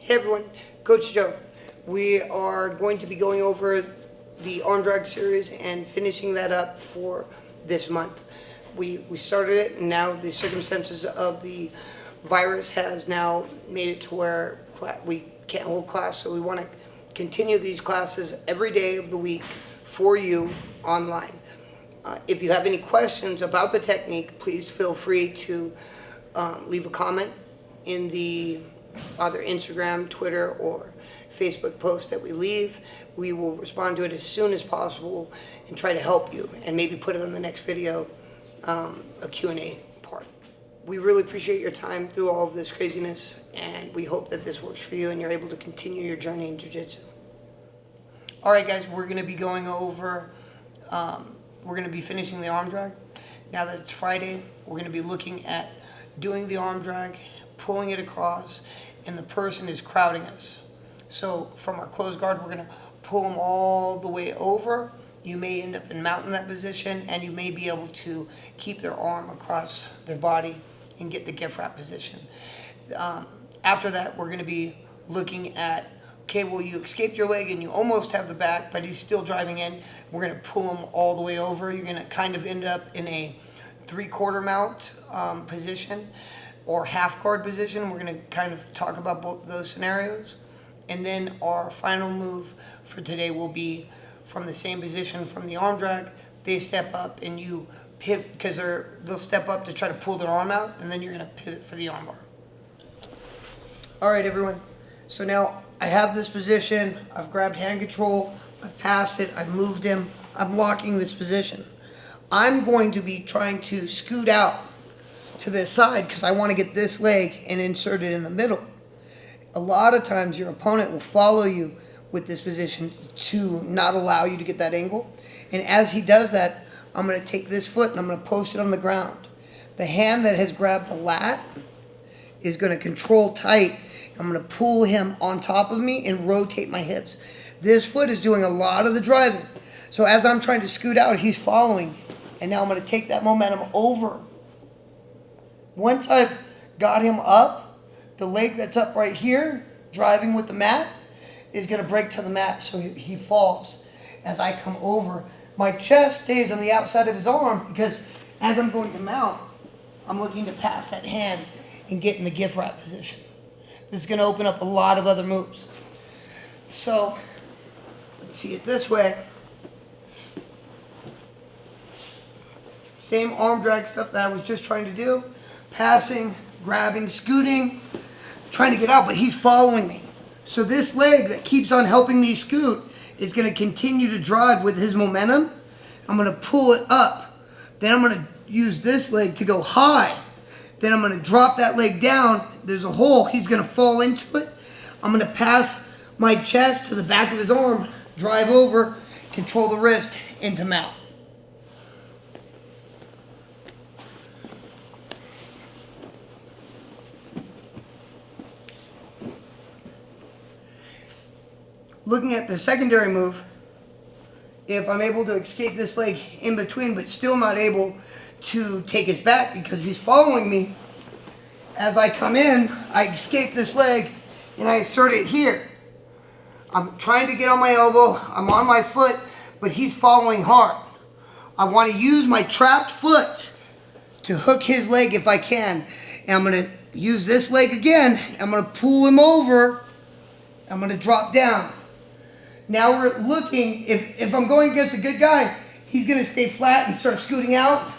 Hey everyone, Coach Joe. We are going to be going over the arm drag series and finishing that up for this month. We started it, and now the circumstances of the virus has now made it to where we can't hold class, so we want to continue these classes every day of the week for you online. If you have any questions about the technique, please feel free to leave a comment in the either Instagram, Twitter, or Facebook post that we leave. We will respond to it as soon as possible and try to help you, and maybe put it on the next video, a Q&A part. We really appreciate your time through all of this craziness, and we hope that this works for you and you're able to continue your journey in Jiu Jitsu. Alright guys, we're going to be going over, we're going to be finishing the arm drag. Now that it's Friday, we're going to be looking at doing the arm drag, pulling it across, and the person is crowding us. So from our closed guard, we're going to pull them all the way over. You may end up in mounting that position, and you may be able to keep their arm across their body and get the gift wrap position. After that, we're going to be looking at, okay, well, you escaped your leg and you almost have the back, but he's still driving in. We're going to pull him all the way over. You're going to kind of end up in a 3/4 mount position or half guard position. We're going to kind of talk about both those scenarios. And then our final move for today will be from the same position from the arm drag. They step up and you pivot, because they'll step up to try to pull their arm out, and then you're going to pivot for the arm bar. All right, everyone. So now I have this position. I've grabbed hand control. I've passed it. I've moved him. I'm locking this position. I'm going to be trying to scoot out to this side because I want to get this leg and insert it in the middle. A lot of times your opponent will follow you with this position to not allow you to get that angle. And as he does that, I'm going to take this foot and I'm going to post it on the ground. The hand that has grabbed the lat is going to control tight. I'm going to pull him on top of me and rotate my hips. This foot is doing a lot of the driving. So as I'm trying to scoot out, he's following. And now I'm going to take that momentum over. Once I've got him up, the leg that's up right here, driving with the mat, is going to break to the mat so he falls. As I come over, my chest stays on the outside of his arm because as I'm going to mount, I'm looking to pass that hand and get in the gift wrap position. This is going to open up a lot of other moves. So, let's see it this way. Same arm drag stuff that I was just trying to do. Passing, grabbing, scooting, trying to get out, but he's following me. So this leg that keeps on helping me scoot is going to continue to drive with his momentum. I'm going to pull it up. Then I'm going to use this leg to go high. Then I'm going to drop that leg down. There's a hole. He's going to fall into it. I'm going to pass my chest to the back of his arm, drive over, control the wrist into mount. Looking at the secondary move, if I'm able to escape this leg in between but still not able to take his back because he's following me, as I come in, I escape this leg and I insert it here. I'm trying to get on my elbow, I'm on my foot, but he's following hard. I want to use my trapped foot to hook his leg if I can. And I'm going to use this leg again. I'm going to pull him over. I'm going to drop down. Now we're looking, if I'm going against a good guy, he's going to stay flat and start scooting out.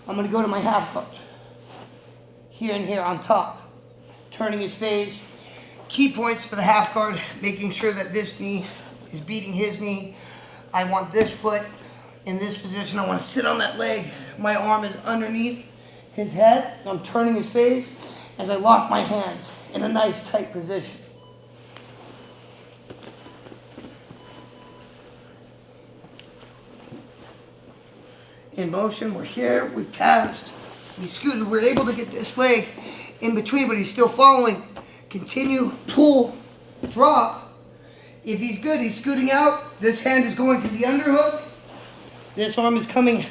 I'm going to go to my half guard. Here and here on top. Turning his face. Key points for the half guard, making sure that this knee is beating his knee. I want this foot in this position. I want to sit on that leg. My arm is underneath his head. I'm turning his face as I lock my hands in a nice tight position. In motion, we're here, we passed, we scooted, we're able to get this leg in between, but he's still following. Continue, pull, drop. If he's good, he's scooting out. This hand is going to the underhook. This arm is coming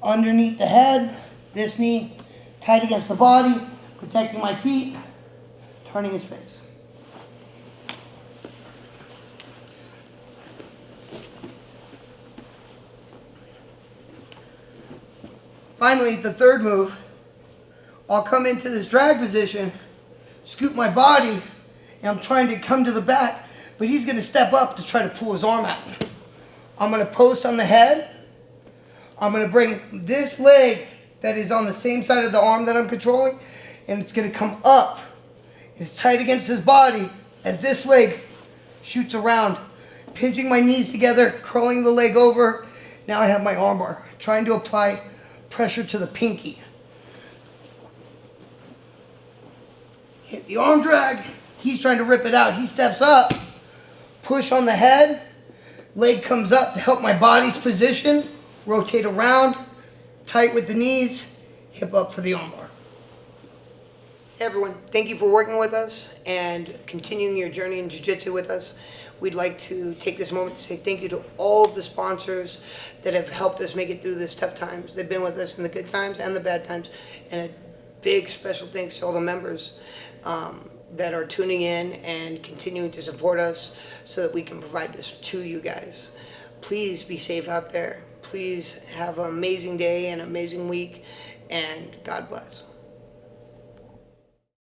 underneath the head. This knee tight against the body, protecting my feet, turning his face. Finally, the third move, I'll come into this drag position, scoop my body, and I'm trying to come to the back, but he's going to step up to try to pull his arm out. I'm going to post on the head. I'm going to bring this leg that is on the same side of the arm that I'm controlling, and it's going to come up. It's tight against his body as this leg shoots around, pinching my knees together, curling the leg over. Now I have my arm bar, trying to apply pressure to the pinky. Hit the arm drag. He's trying to rip it out. He steps up, push on the head, leg comes up to help my body's position, rotate around, tight with the knees, hip up for the arm bar. Hey everyone, thank you for working with us and continuing your journey in Jiu Jitsu with us. We'd like to take this moment to say thank you to all of the sponsors that have helped us make it through this tough times. They've been with us in the good times and the bad times. And a big special thanks to all the members that are tuning in and continuing to support us so that we can provide this to you guys. Please be safe out there. Please have an amazing day and amazing week, and God bless.